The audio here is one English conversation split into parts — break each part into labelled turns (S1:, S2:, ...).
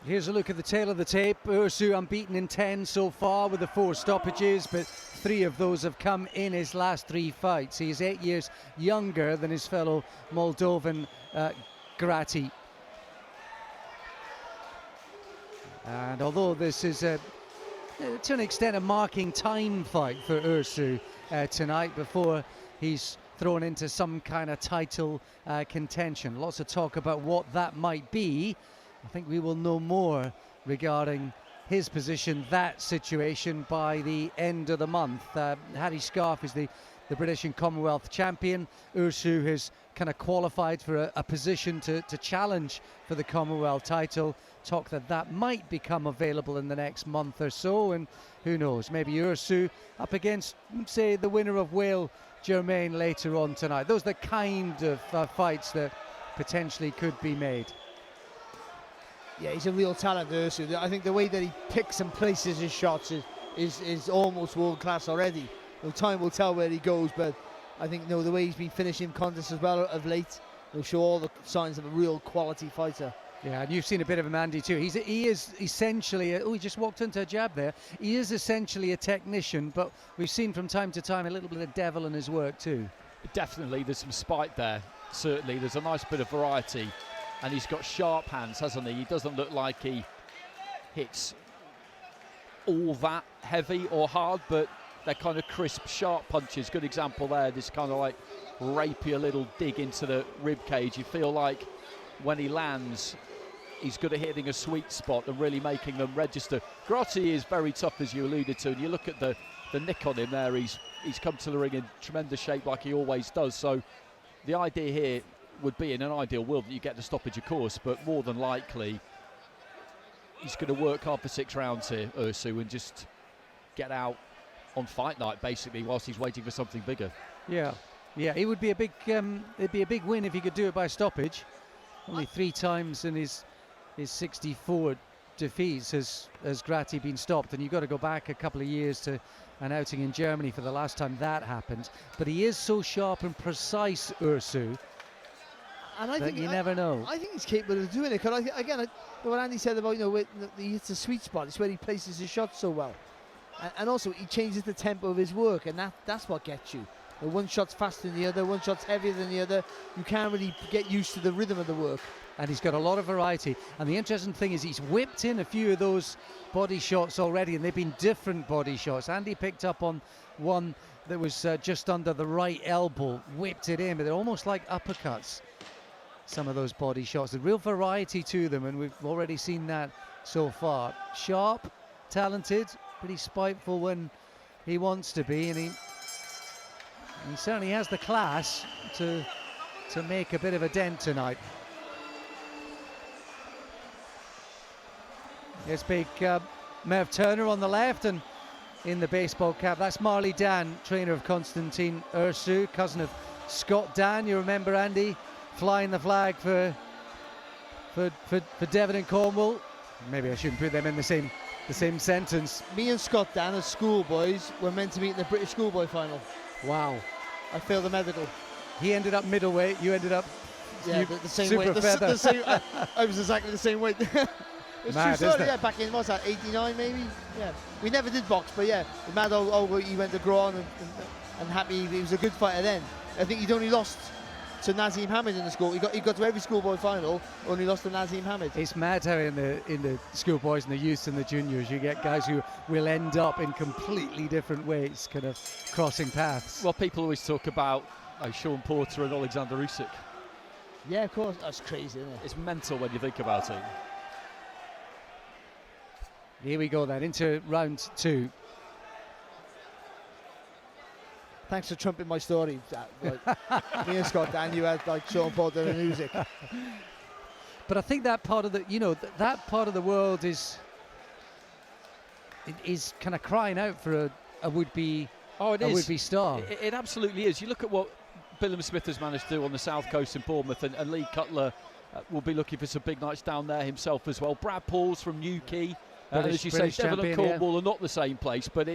S1: Here's a look at the tail of the tape. Ursu unbeaten in 10 so far with the 4 stoppages, but 3 of those have come in his last 3 fights. He is 8 years younger than his fellow Moldovan Grattii. And although this is to an extent a marking time fight for Ursu tonight before he's thrown into some kind of title contention. Lots of talk about what that might be. I think we will know more regarding his position, that situation, by the end of the month. Harry Scarf is the British and Commonwealth champion. Ursu has kind of qualified for a position to challenge for the Commonwealth title. Talk that might become available in the next month or so, and who knows, maybe Ursu up against, say, the winner of Wales Germain later on tonight. Those are the kind of fights that potentially could be made.
S2: Yeah, he's a real talent, Ursu. I think the way that he picks and places his shots is almost world class already. Well, time will tell where he goes, but I think the way he's been finishing contests as well of late will show all the signs of a real quality fighter. Yeah,
S1: and you've seen a bit of him, Andy, too. He is essentially he just walked into a jab there. He is essentially a technician, but we've seen from time to time a little bit of devil in his work too.
S3: Definitely, there's some spite there. Certainly, there's a nice bit of variety. And he's got sharp hands, hasn't he? He doesn't look like he hits all that heavy or hard, but they're kind of crisp, sharp punches. Good example there, this kind of like rapier little dig into the rib cage. You feel like when he lands, he's good at hitting a sweet spot and really making them register. Grattii is very tough, as you alluded to, and you look at the nick on him there, he's come to the ring in tremendous shape like he always does. So the idea here would be, in an ideal world, that you get the stoppage, of course, but more than likely he's going to work hard for 6 rounds here, Ursu, and just get out on fight night basically whilst he's waiting for something bigger.
S1: Yeah, it would be a big it'd be a big win if he could do it by stoppage. Only 3 times in his 64 defeats has Grattii been stopped, and you've got to go back a couple of years to an outing in Germany for the last time that happened. But he is so sharp and precise, Ursu,
S2: and I think
S1: you never know.
S2: I think he's capable of doing it. Because what Andy said about, he hits a sweet spot. It's where he places his shots so well, and also he changes the tempo of his work, and that's what gets you. One shot's faster than the other, one shot's heavier than the other. You can't really get used to the rhythm of the work.
S1: And he's got a lot of variety. And the interesting thing is he's whipped in a few of those body shots already, and they've been different body shots. Andy picked up on one that was just under the right elbow, whipped it in, but they're almost like uppercuts. Some of those body shots, a real variety to them, and we've already seen that so far. Sharp, talented, pretty spiteful when he wants to be, and he certainly has the class to make a bit of a dent tonight. Here's big Merv Turner on the left, and in the baseball cap, that's Marley Dan, trainer of Constantin Ursu, cousin of Scott Dan. You remember, Andy, flying the flag for Devon and Cornwall. Maybe I shouldn't put them in the same sentence.
S2: Me and Scott Dan, as schoolboys, were meant to meet in the British schoolboy final.
S1: Wow.
S2: I failed the medical.
S1: He ended up middleweight, you ended up
S2: the same
S1: super
S2: weight.
S1: feather.
S2: I was exactly the same weight. It's
S1: mad,
S2: true,
S1: isn't it?
S2: Yeah, back in, what's that, 89 maybe? Yeah. We never did box, but yeah, mad he went to Groan and happy. He was a good fighter then. I think he'd only lost to Nazim Hamid in the school. He got to every schoolboy final, only lost to Nazim Hamid.
S1: It's mad how in the schoolboys and the youths and the juniors you get guys who will end up in completely different weights, kind of crossing paths.
S3: Well, people always talk about Sean Porter and Alexander Usyk.
S2: Yeah, of course. That's crazy, isn't it?
S3: It's mental when you think about it.
S1: Here we go then, into round 2.
S2: Thanks for trumping my story. Me and Scott Dan, you had like Sean Porter and Usyk.
S1: But I think that part of the, that part of the world is kind of crying out for a would-be would-be star.
S3: It absolutely is. You look at what Billum Smith has managed to do on the south coast in Bournemouth, and Lee Cutler will be looking for some big nights down there himself as well. Brad Paul's from Newquay. As you say, Devon and Cornwall are not the same place, but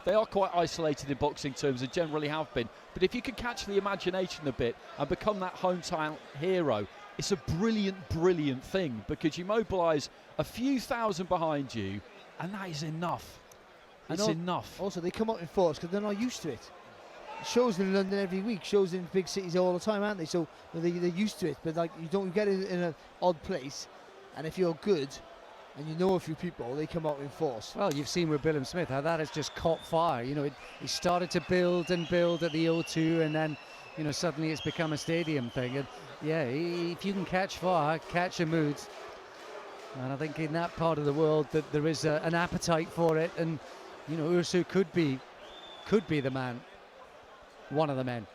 S3: they are quite isolated in boxing terms and generally have been. But if you can catch the imagination a bit and become that hometown hero, it's a brilliant, brilliant thing, because you mobilise a few thousand behind you, and that is enough. It's enough.
S2: Also, they come out in force because they're not used to it. Shows in London every week, shows in big cities all the time, aren't they? So they're used to it. But like, you get it in an odd place, and if you're good and you know a few people, they come out in force.
S1: Well, you've seen with Bilham Smith how that has just caught fire. You know, he started to build and build at the O2, and then, you know, suddenly it's become a stadium thing. And yeah, if you can catch fire, catch a mood, and I think in that part of the world that there is an appetite for it, and you know, Ursu could be the man, one of the men.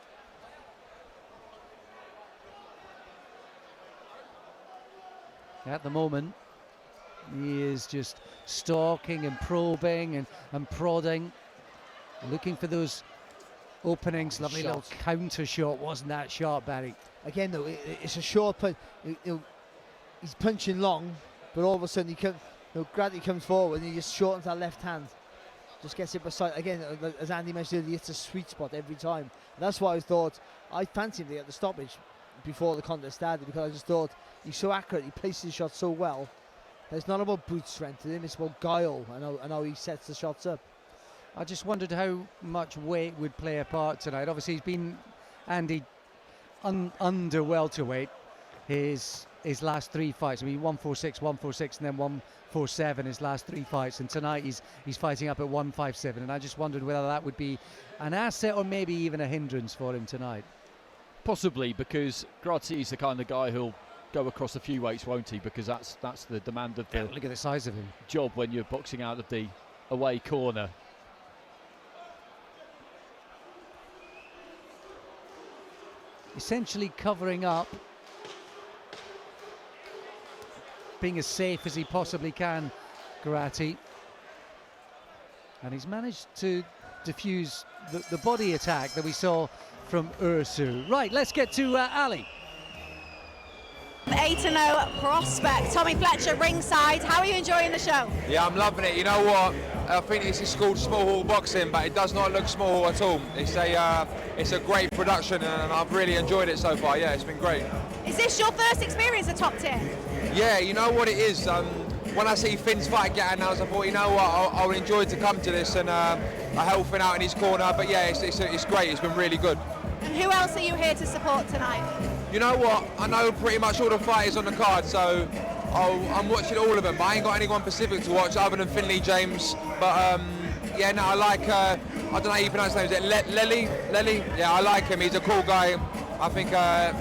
S1: At the moment, he is just stalking and probing and prodding, looking for those openings. Lovely little counter shot. Wasn't that sharp, Barry?
S2: Again, though, it's a short punch. He's punching long, but all of a sudden Grattii comes forward and he just shortens that left hand. Just gets it beside. Again, as Andy mentioned earlier, it's a sweet spot every time. That's why I fancied him to get the stoppage before the contest started, because I just thought he's so accurate, he places his shot so well. It's not about brute strength to him, it's about guile and how he sets the shots up.
S1: I just wondered how much weight would play a part tonight. Obviously, he's been, Andy, under welterweight his last three fights. I mean, 146, 146, and then 147 his last three fights. And tonight he's fighting up at 157. And I just wondered whether that would be an asset or maybe even a hindrance for him tonight.
S3: Possibly, because Grattii is the kind of guy who'll go across a few weights, won't he? Because that's the demand of the
S1: look at the size of him.
S3: Job when you're boxing out of the away corner.
S1: Essentially covering up, being as safe as he possibly can, Grattii. And he's managed to diffuse the body attack that we saw from Ursu. Right, let's get to Ali.
S4: 8-0 prospect, Tommy Fletcher, ringside. How are you enjoying the show?
S5: Yeah, I'm loving it. You know what? I think this is called small hall boxing, but it does not look small hall at all. It's a great production, and I've really enjoyed it so far. Yeah, it's been great.
S4: Is this your first experience at top tier?
S5: Yeah, you know what it is. When I see Finn's fight get announced, I thought, you know what, I'll enjoy to come to this, and I help Finn out in his corner. But yeah, it's great. It's been really good.
S4: And who else are you here to support tonight?
S5: You know what? I know pretty much all the fighters on the card, so I'm watching all of them. But I ain't got anyone specific to watch other than Finley James. But yeah, no, I like. I don't know how you pronounce his name. Is it Lely? Yeah, I like him. He's a cool guy. I think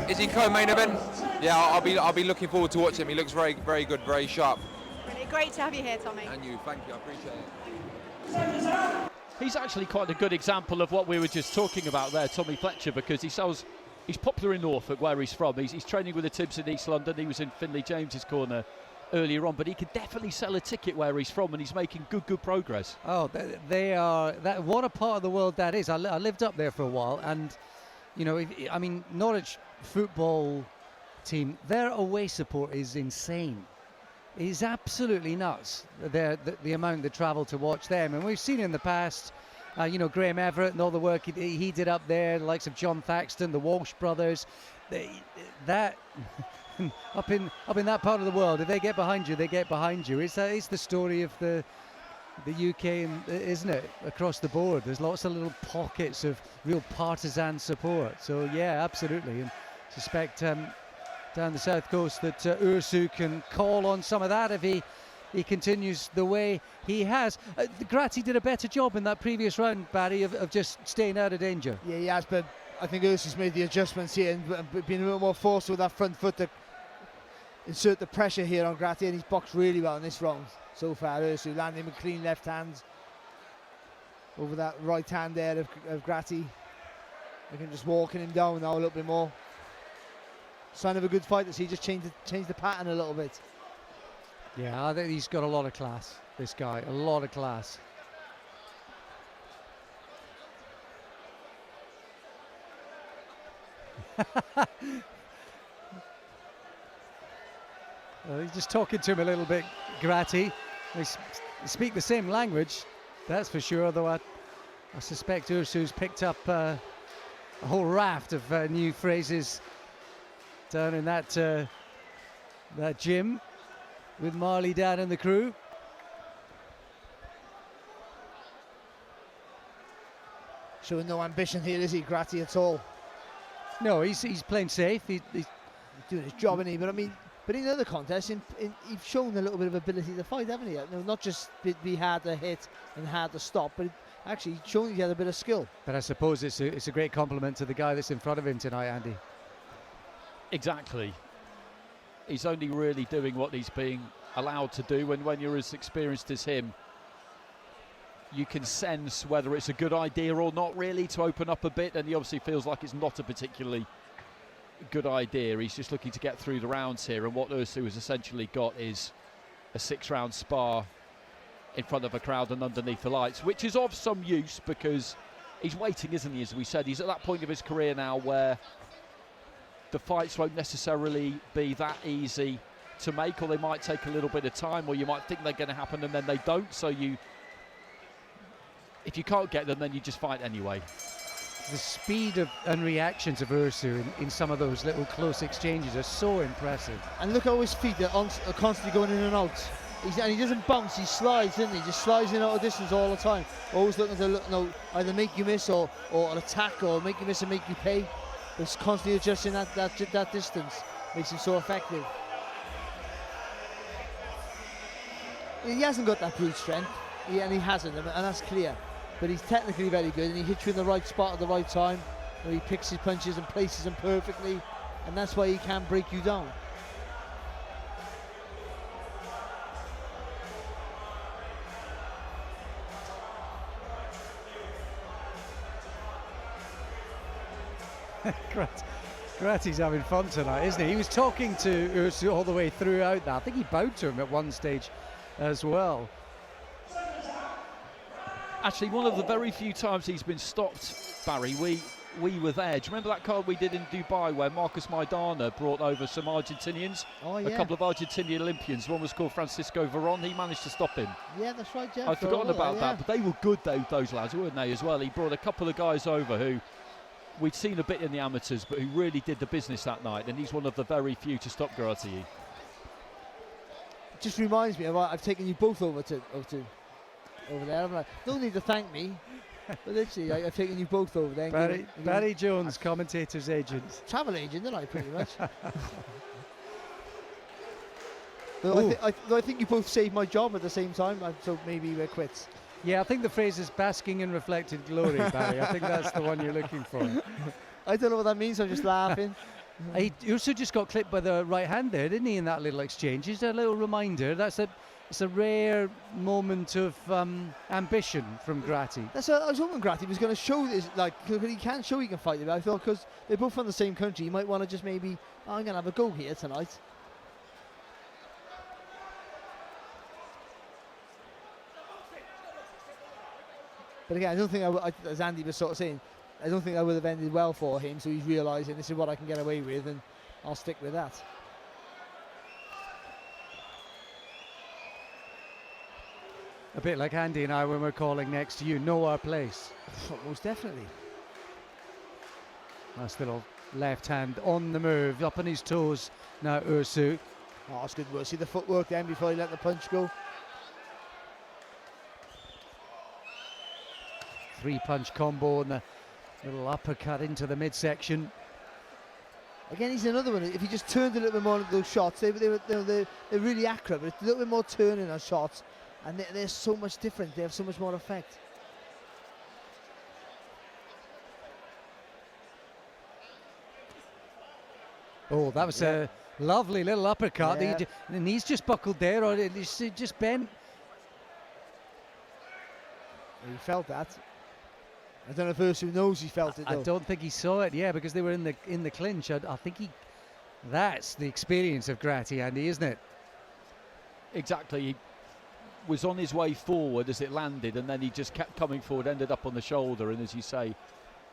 S5: is he co-main event? Yeah, I'll be looking forward to watching him. He looks very, very good, very sharp.
S4: Really great to have you here, Tommy.
S5: And you, thank you. I appreciate it.
S3: He's actually quite a good example of what we were just talking about there, Tommy Fletcher, because he's popular in Norfolk, where he's from. He's training with the Tibbs in East London. He was in Finley James's corner earlier on, but he could definitely sell a ticket where he's from, and he's making good progress.
S1: Oh, they are. What a part of the world that is. I lived up there for a while, and you know, I mean, Norwich football team, their away support is insane. It's absolutely nuts, the amount that travel to watch them. And we've seen in the past, you know, Graham Everett and all the work he did up there, the likes of John Thaxton, the Walsh brothers, that up in that part of the world, if they get behind you, they get behind you. It's the story of the UK, isn't it? Across the board, there's lots of little pockets of real partisan support. So yeah, absolutely, and suspect down the south coast that Ursu can call on some of that if he continues the way he has. Grattii did a better job in that previous round, Barry, of just staying out of danger.
S2: Yeah, he has, but I think Ursu's made the adjustments here and been a little more forceful with that front foot to insert the pressure here on Grattii, and he's boxed really well in this round so far. Ursu landing with clean left hands over that right hand there of Grattii. I can just walking him down now a little bit more. Sign of a good fight. He just changed the pattern a little bit.
S1: Yeah, I think he's got a lot of class, this guy, a lot of class. Well, he's just talking to him a little bit, Grattii. They speak the same language, that's for sure, though I suspect Ursu's picked up a whole raft of new phrases down in that gym with Marley Dan and the crew.
S2: Showing no ambition here, is he, Grattii, at all?
S1: No, he's playing safe. He's
S2: doing his job, isn't he? But I mean, but in other contests, he's shown a little bit of ability to fight, haven't he? No, not just be hard to hit and hard to stop, but actually showing he had a bit of skill.
S1: But I suppose it's a great compliment to the guy that's in front of him tonight, Andy.
S3: Exactly. He's only really doing what he's being allowed to do, and when you're as experienced as him, you can sense whether it's a good idea or not, really, to open up a bit, and he obviously feels like it's not a particularly good idea. He's just looking to get through the rounds here, and what Ursu has essentially got is a 6-round spar in front of a crowd and underneath the lights, which is of some use because he's waiting, isn't he? As we said, he's at that point of his career now where the fights won't necessarily be that easy to make, or they might take a little bit of time, or you might think they're going to happen and then they don't, so if you can't get them, then you just fight anyway.
S1: The speed and reactions of Ursu in some of those little close exchanges are so impressive.
S2: And look how his feet are constantly going in and out. And he doesn't bounce, he slides, doesn't he? Just slides in out of distance all the time. Always looking to either make you miss or attack, or make you miss and make you pay. He's constantly adjusting that distance. Makes him so effective. He hasn't got that brute strength, and he hasn't, and that's clear. But he's technically very good, and he hits you in the right spot at the right time, where he picks his punches and places them perfectly, and that's why he can break you down.
S1: Grattii's having fun tonight, isn't he? He was talking to Ursu all the way throughout that. I think he bowed to him at one stage as well.
S3: Actually, one of the very few times he's been stopped, Barry, we were there. Do you remember that card we did in Dubai where Marcus Maidana brought over some Argentinians?
S2: Oh, yeah.
S3: A couple of Argentinian Olympians. One was called Francisco Veron. He managed to stop him.
S2: Yeah, that's right, yeah.
S3: I'd forgotten about that, but they were good, those lads, weren't they, as well? He brought a couple of guys over who we'd seen a bit in the amateurs, but who really did the business that night, and he's one of the very few to stop Grattii.
S2: It just reminds me of I've taken you both over there. I'm like, no need to thank me. But literally, I've taken you both over there.
S1: Barry Jones, commentator's agent.
S2: Travel agent, didn't I, pretty much? I think you both saved my job at the same time, so maybe we're quits.
S1: Yeah, I think the phrase is basking in reflected glory, Barry. I think that's the one you're looking for.
S2: I don't know what that means, I'm just laughing.
S1: He also just got clipped by the right hand there, didn't he, in that little exchange? Just a little reminder. It's a rare moment of ambition from Grattii.
S2: I was hoping Grattii was going to show this, he can show he can fight it. I thought because they're both from the same country, he might want to just maybe, I'm going to have a go here tonight. But again, I don't think as Andy was sort of saying, I don't think that would have ended well for him, so he's realising this is what I can get away with, and I'll stick with that.
S1: A bit like Andy and I when we're calling next to you, know our place.
S2: Most definitely.
S1: Nice little left hand on the move, up on his toes now, Ursu.
S2: Oh, that's good work. See the footwork then before he let the punch go.
S1: 3-punch combo and the little uppercut into the midsection.
S2: Again, he's another one. If he just turned a little bit more at those shots, they're really accurate, but it's a little bit more turning on shots, and they're so much different. They have so much more effect.
S1: Oh, that was a lovely little uppercut. Yeah. The knees just buckled there, or it just bent.
S2: He felt that. I don't know if Ursu knows he felt it though.
S1: I don't think he saw it, because they were in the clinch. I think that's the experience of Grattii, Andy, isn't it?
S3: Exactly. He was on his way forward as it landed, and then he just kept coming forward, ended up on the shoulder, and as you say,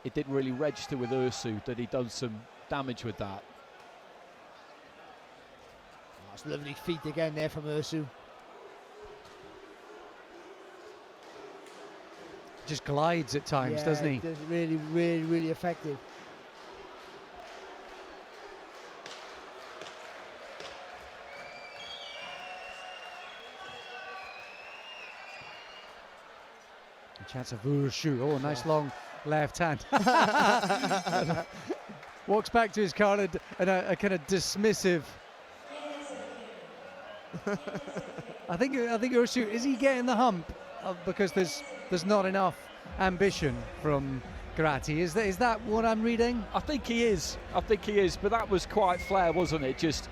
S3: it didn't really register with Ursu that he'd done some damage with that.
S2: That's lovely feet again there from Ursu.
S1: Just glides at times, doesn't he?
S2: Really, really, really effective.
S1: Chance of Ursu. Oh, nice long left hand. Walks back to his card and a kind of dismissive. I think Ursu, is he getting the hump? Because there's not enough ambition from Grattii. Is that what I'm reading?
S3: I think he is. But that was quite flair, wasn't it? Just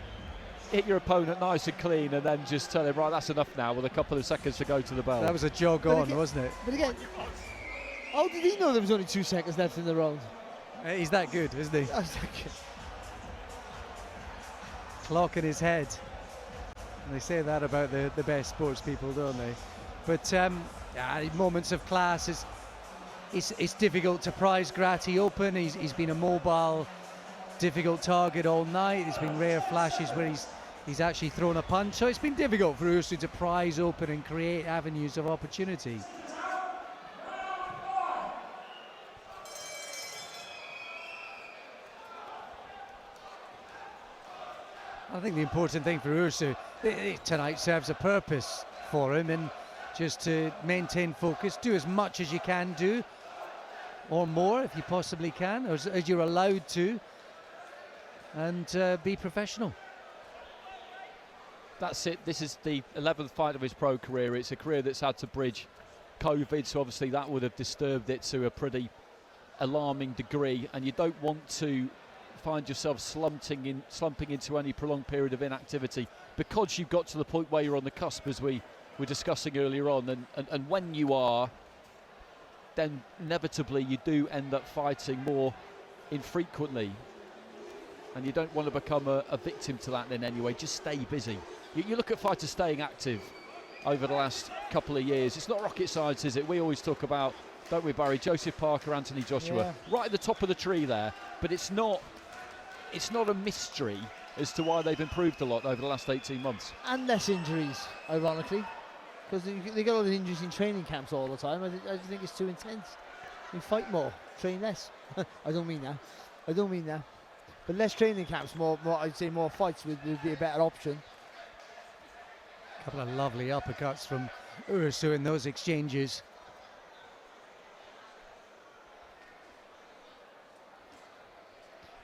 S3: hit your opponent nice and clean and then just tell him, right, that's enough now, with a couple of seconds to go to the bell.
S1: That was a jog on, wasn't it?
S2: But again, how did he know there was only 2 seconds left in the round?
S1: He's that good, isn't he? Clock in his head. And they say that about the best sports people, don't they? But moments of class, it's difficult to prize Grattii open. He's been a mobile, difficult target all night. There's been rare flashes where he's actually thrown a punch. So it's been difficult for Ursu to prize open and create avenues of opportunity. I think the important thing for Ursu tonight serves a purpose for him, and just to maintain focus, do as much as you can do, or more if you possibly can, or as you're allowed to, and be professional.
S3: That's it. This is the 11th fight of his pro career. It's a career that's had to bridge COVID, so obviously that would have disturbed it to a pretty alarming degree, and you don't want to find yourself slumping into any prolonged period of inactivity, because you've got to the point where you're on the cusp, as we were discussing earlier on, and when you are, then inevitably you do end up fighting more infrequently, and you don't want to become a victim to that in any way. Just stay busy. You look at fighters staying active over the last couple of years. It's not rocket science, is it? We always talk about, don't we, Barry? Joseph Parker, Anthony Joshua, right at the top of the tree there, but it's not a mystery as to why they've improved a lot over the last 18 months.
S2: And less injuries, ironically, because they get all the injuries in training camps all the time. I just think it's too intense. We fight more, train less. I don't mean that. But less training camps, more I'd say more fights would be a better option.
S1: A couple of lovely uppercuts from Ursu in those exchanges.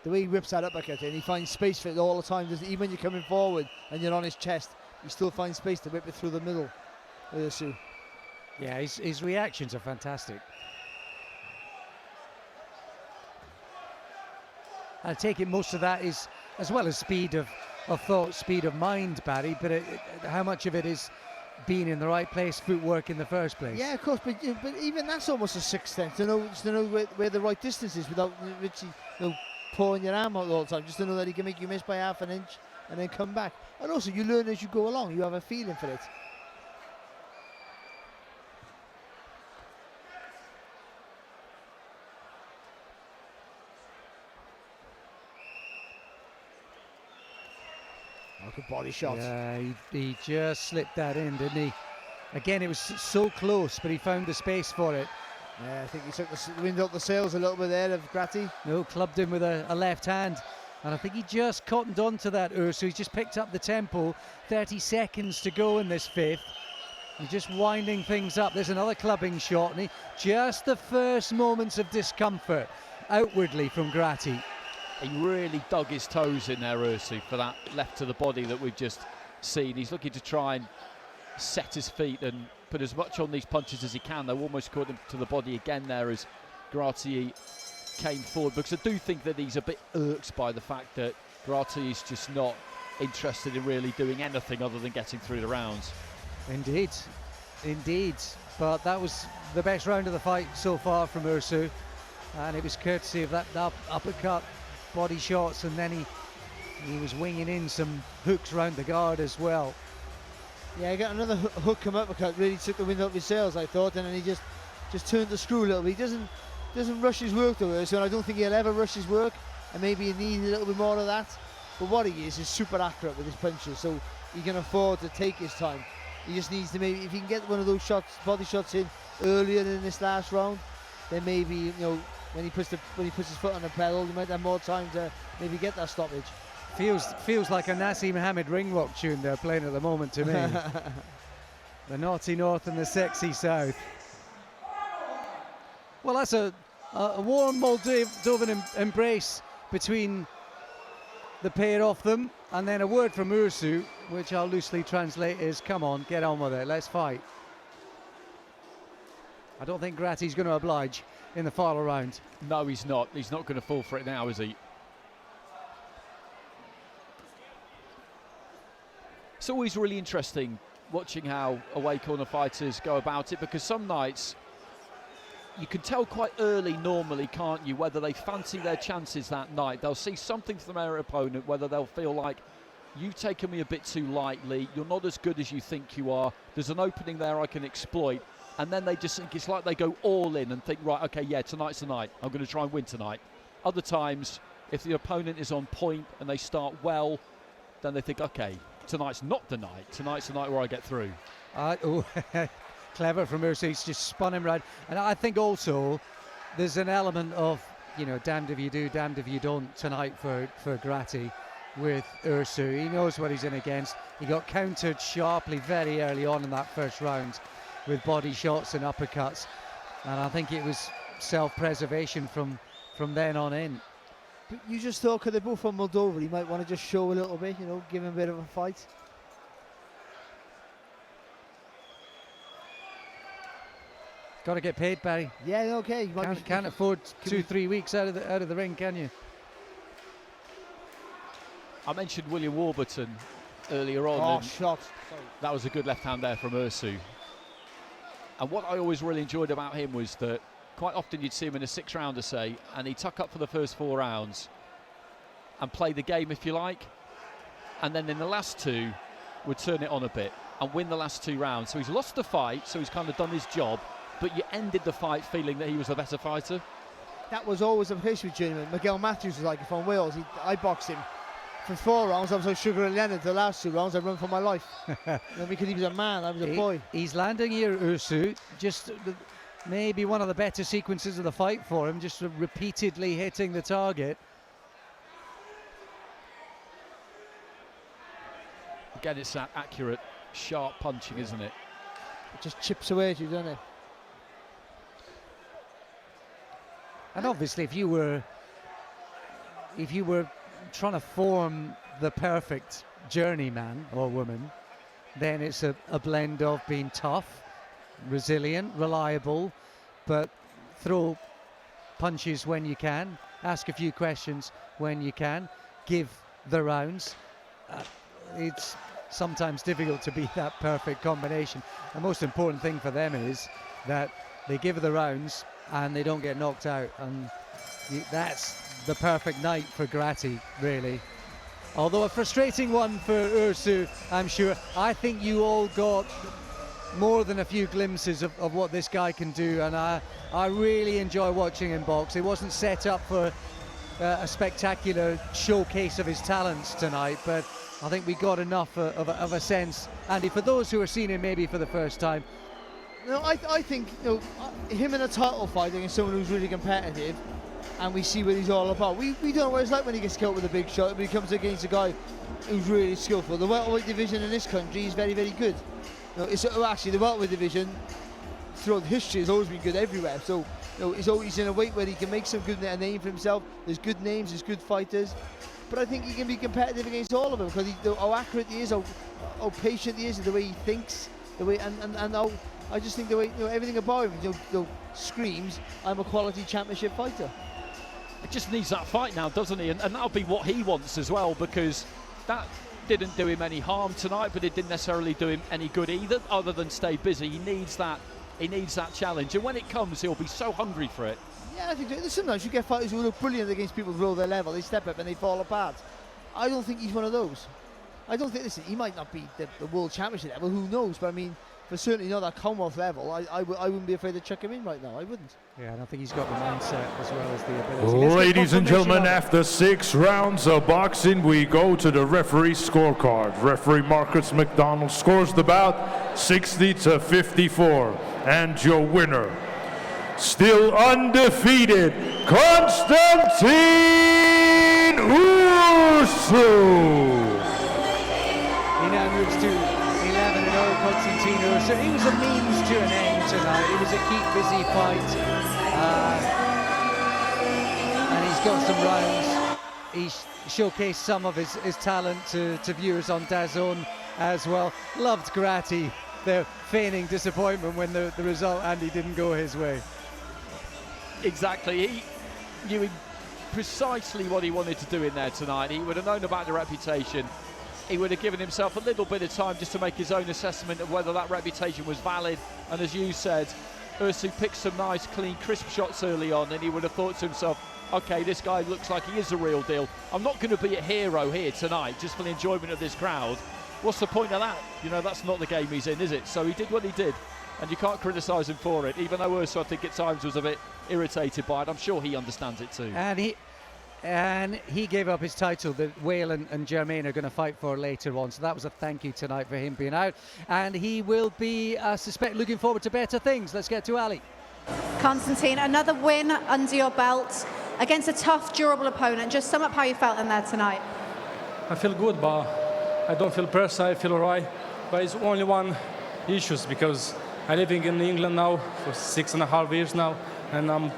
S2: The way he whips that uppercut and he finds space for it all the time. Even when you're coming forward and you're on his chest, he still finds space to whip it through the middle. Ursu.
S1: Yeah, his reactions are fantastic. I take it most of that is, as well as speed of thought, speed of mind, Barry, but how much of it is being in the right place, footwork in the first place?
S2: Yeah, of course, but even that's almost a sixth sense, to know where the right distance is without Richie pulling your arm out all the time, just to know that he can make you miss by half an inch and then come back. And also, you learn as you go along, you have a feeling for it. Good body shot.
S1: Yeah, he just slipped that in, didn't he? Again, it was so close, but he found the space for it.
S2: Yeah, I think he took the wind out the sails a little bit there of Grattii.
S1: No, clubbed him with a left hand. And I think he just cottoned onto that, Ursu. He's just picked up the tempo. 30 seconds to go in this fifth. He's just winding things up. There's another clubbing shot. And just the first moments of discomfort outwardly from Grattii.
S3: He really dug his toes in there, Ursu, for that left to the body that we've just seen. He's looking to try and set his feet and put as much on these punches as he can. They almost caught him to the body again there as Grattii came forward, because I do think that he's a bit irked by the fact that Grattii is just not interested in really doing anything other than getting through the rounds.
S1: Indeed. But that was the best round of the fight so far from Ursu, and it was courtesy of that uppercut, body shots, and then he was winging in some hooks round the guard as well.
S2: Yeah, he got another hook come uppercut, really took the wind out of his sails, I thought, and then he just turned the screw a little bit. He doesn't rush his work though, so I don't think he'll ever rush his work, and maybe he needs a little bit more of that. But what he is super accurate with his punches, so he can afford to take his time. He just needs to, maybe if he can get one of those shots, body shots in earlier in this last round, then maybe, when he puts his foot on the pedal, he might have more time to maybe get that stoppage.
S1: Feels like a Nassim Mohammed ringwalk tune they're playing at the moment to me. The naughty north and the sexy south. Well, that's a warm Moldovan embrace between the pair of them, and then a word from Ursu, which I'll loosely translate is, come on, get on with it, let's fight. I don't think Grattii's going to oblige in the final round.
S3: No, he's not. He's not going to fall for it now, is he? It's always really interesting watching how away corner fighters go about it, because some nights you can tell quite early normally, can't you, whether they fancy their chances that night. They'll see something from their opponent, whether they'll feel like, you've taken me a bit too lightly, you're not as good as you think you are, there's an opening there I can exploit, and then they just think, it's like they go all in and think, right, okay, yeah, tonight's the night, I'm going to try and win tonight. Other times, if the opponent is on point and they start well, then they think, okay, tonight's not the night, tonight's the night where I get through.
S1: Clever from Ursu, he's just spun him right. And I think also there's an element of, you know, damned if you do, damned if you don't tonight for Grattii with Ursu. He knows what he's in against. He got countered sharply very early on in that first round with body shots and uppercuts. And I think it was self-preservation from then on in.
S2: But you just thought, because they're both from Moldova, he might want to just show a little bit, you know, give him a bit of a fight.
S1: Got to get paid, Barry.
S2: Yeah, okay.
S1: Can't afford 2-3 weeks out of the ring, can you?
S3: I mentioned William Warburton earlier on.
S2: Oh, shot. Sorry.
S3: That was a good left hand there from Ursu. And what I always really enjoyed about him was that quite often you'd see him in a 6-rounder, say, and he'd tuck up for the first 4 rounds and play the game, if you like. And then in the last 2, would turn it on a bit and win the last 2 rounds. So he's lost the fight, so he's kind of done his job, but you ended the fight feeling that he was the better fighter.
S2: That was always the case with journeyman. Miguel Matthews was like it from Wales. I boxed him for 4 rounds. I was like Sugar and Leonard. The last 2 rounds, I run for my life. Because he was a man, I was a boy.
S1: He's landing here, Ursu. Just maybe one of the better sequences of the fight for him, just repeatedly hitting the target.
S3: Again, it's that accurate, sharp punching, isn't it?
S2: It just chips away at you, doesn't it?
S1: And obviously, if you were trying to form the perfect journeyman or woman, then it's a blend of being tough, resilient, reliable, but throw punches when you can, ask a few questions when you can, give the rounds. It's sometimes difficult to be that perfect combination. The most important thing for them is that they give the rounds and they don't get knocked out, and that's the perfect night for Grattii, really. Although a frustrating one for Ursu, I'm sure. I think you all got more than a few glimpses of what this guy can do, and I really enjoy watching him box. It wasn't set up for a spectacular showcase of his talents tonight, but I think we got enough of a sense. Andy, for those who are seeing him maybe for the first time,
S2: no, I think, you know, him in a title fight against someone who's really competitive, and we see what he's all about. We don't know what it's like when he gets killed with a big shot, but he comes against a guy who's really skillful. The welterweight division in this country is very, very good. You know, actually, the welterweight division throughout history has always been good everywhere. So, you know, he's in a weight where he can make some good name for himself. There's good names, there's good fighters, but I think he can be competitive against all of them, because how accurate he is, how patient he is, the way he thinks, the way and how. I just think the way, you know, everything about him, you know, screams, I'm a quality championship fighter.
S3: It just needs that fight now, doesn't he? And that'll be what he wants as well, because that didn't do him any harm tonight, but it didn't necessarily do him any good either, other than stay busy. He needs that challenge, and when it comes, he'll be so hungry for it.
S2: Yeah, I think sometimes you get fighters who look brilliant against people below their level. They step up and they fall apart. I don't think he's one of those. I don't think, listen, he might not be the world championship level, who knows, but I mean, for certainly not that Commonwealth level, I wouldn't be afraid to chuck him in right now. I wouldn't.
S1: Yeah, I don't think he's got the mindset as well as the ability.
S6: Ladies and gentlemen, after 6 rounds of boxing, we go to the referee's scorecard. Referee Marcus McDonald scores the bout 60-54. And your winner, still undefeated, Constantin Ursu.
S1: He now moves to 11-0, Constantin Ursu. It was a means to an end tonight. It was a keep busy fight. And he's got some rounds. He's showcased some of his talent to viewers on DAZN as well. Loved Grattii, the feigning disappointment when the result, Andy, didn't go his way.
S3: Exactly. He knew precisely what he wanted to do in there tonight. He would have known about the reputation. He would have given himself a little bit of time just to make his own assessment of whether that reputation was valid. And as you said, Ursu picked some nice, clean, crisp shots early on, and he would have thought to himself, OK, this guy looks like he is the real deal. I'm not going to be a hero here tonight just for the enjoyment of this crowd. What's the point of that? You know, that's not the game he's in, is it? So he did what he did, and you can't criticise him for it, even though Ursu, I think, at times was a bit irritated by it. I'm sure he understands it too.
S1: And he gave up his title that Whale and Jermaine are going to fight for later on. So that was a thank you tonight for him being out. And he will be, I suspect, looking forward to better things. Let's get to Ali.
S4: Constantin, another win under your belt against a tough, durable opponent. Just sum up how you felt in there tonight.
S7: I feel good, but I don't feel pressed. I feel all right. But it's only one issue because I'm living in England now for 6.5 years now, and I'm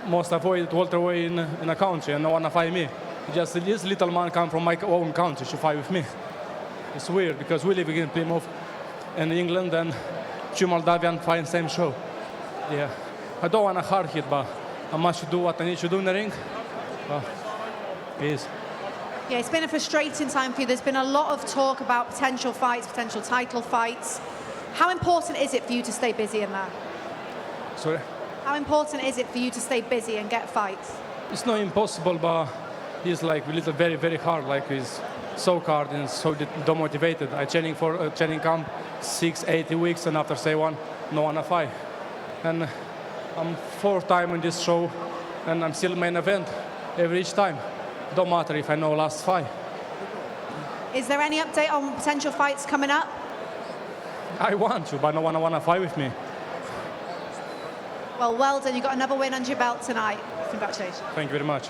S7: most avoid welterweight in a country, and no one to fight me. Just this little man come from my own country to fight with me. It's weird because we live in Plymouth in England, and two Moldavian fight same show. Yeah, I don't want a hard hit, but I must do what I need to do in the ring. Peace.
S4: Yeah, it's been a frustrating time for you. There's been a lot of talk about potential fights, potential title fights. How important is it for you to stay busy in that?
S7: Sorry?
S4: How important is it for you to stay busy and get fights?
S7: It's not impossible, but it's like a little very, very hard. Like it's so hard and so demotivated. I training for training camp 6-8 weeks, and after say one, no one a fight. And I'm 4th time in this show, and I'm still main event each time. Don't matter if I know last fight.
S4: Is there any update on potential fights coming up?
S7: I want to, but no one want to fight with me.
S4: Well done. You got another win under your belt tonight. Congratulations.
S7: Thank you very much.